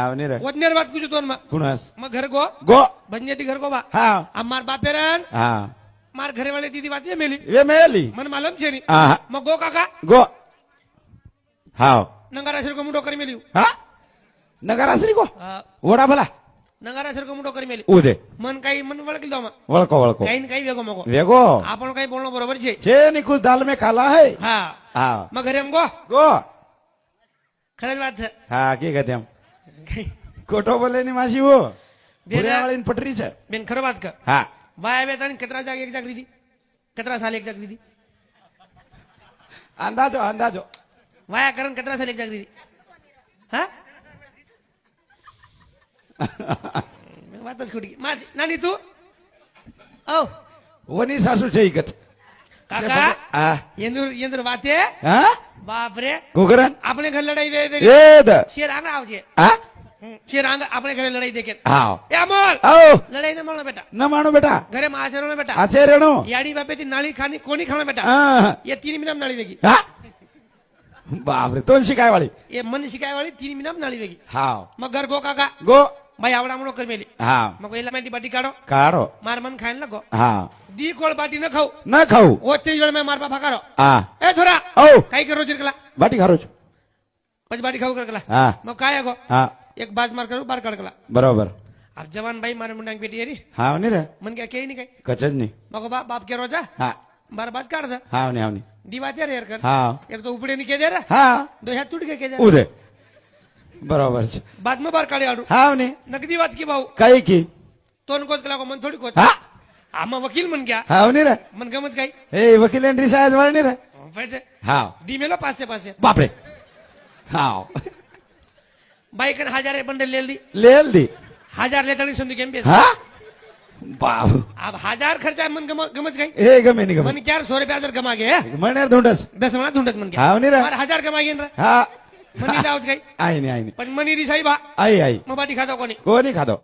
आवने रे वजनेर बात कुछ दोन कुणास मग घर गो गो बंजेती घर गो बा हा मार बापेरन हा मार घरे वाले दीदी बात ये मेली वे मेली मन मालूम छे नी हा मग गो काका गो हाव नंगारा सर को मुंडो करी मेली हा नगराश्री को वडा भला नंगारा सर को मुंडो करी मेली उदे मन काही मन वळकी दो वळको वळको काही न काही वेगो मगो वेगो आपण काही बोलणं बरोबर छे छे नी कुछ दाल में खाला है हा हा मग घरे हम गो गो खरंच बात છે हा की कहते हम खोटो बोले नी मासी वो वाली पटरी छे બેન ખરો વાત કર हा બાય આવે તને કેટલા જાગ એક જાગ લીધી કેટલા સાલ એક જાગ લીધી अंदाजो अंदाजो વાયા કરન કેટલા સાલ એક જાગ લીધી હા વાત જ ખોટી માસી નાની તું ઓ वनी सासू छे इकत કાકા हा યંદર વાતે हा બાપ રે कुकरन આપણે ઘર લડાઈ દે ए द શેર આંગા આવજે हा શેર આંગા આપણે ઘરે લડાઈ દે કે हाव એ અમોલ आओ લડાઈ ને મળો બેટા न मानो बेटा ઘરે માછરો ને બેટા आचे रेणो याडी बापेची नाळी खाणी कोणी खाणं बेटा हा ये 3 मिनिट नाळी वेगी हा बाप रे तोन शिकाय वाली ये मन शिकाय वाली 3 मिनिट नाळी वेगी हाव मग घर गो काका गो भाई आवडा म्हणो कर मेली हा मग पहिला मेंदी बाटी काढो काढो मार मन खायला लगो हा दी कोळ बाटी न खाऊ न खाऊ ओते वेळ में मार बापा काढो हा ए थोडा ओ काय करो चिरकला बाटी खारो छो. પછી બાટી ખાऊ કરકલા हा मग काय गो हा एक बाज मार करू बार काढकला बरोबर अब जवान भाई मारे मुंडांग बेटी येरी हाव नी रे मन क्या के नहीं काय कचज नी मग बाप के रोजा हा बार बाज काढ दे हाव नी हाव नी दीवा ते रे कर हा एक तो उपडे नहीं के दे रे हा दो हाथ टूट के दे उदे बरोबर छे बाद में बार काढे आडू हाव नी नकदी बात की भाऊ काही की तोन कोच कला को मन थोडी कोच हा आम्हा वकील मन क्या हाव नी रे मन गमच काय ए वकील एंट्री सायज वाळ नी रे पैसे हाव दी मेलो पाचशे पाचशे बाप रे हाव बाईकन हजार बंडल ले दी लेल दी 1000 लेतानी संधू केम बेस हा बाप अब 1000 खर्चा मन गमच काय ए गमे नी गमे मन क्या 100 रुपया जर कमा गए मने धुंडस 10 मना ढूंढत मन क्या हाव नी रे और 1000 कमा गए ना हा मनी लावच काय आई नी पण मनी री साहेब आई आई मग बाटी खातो कोणी कोणी खातो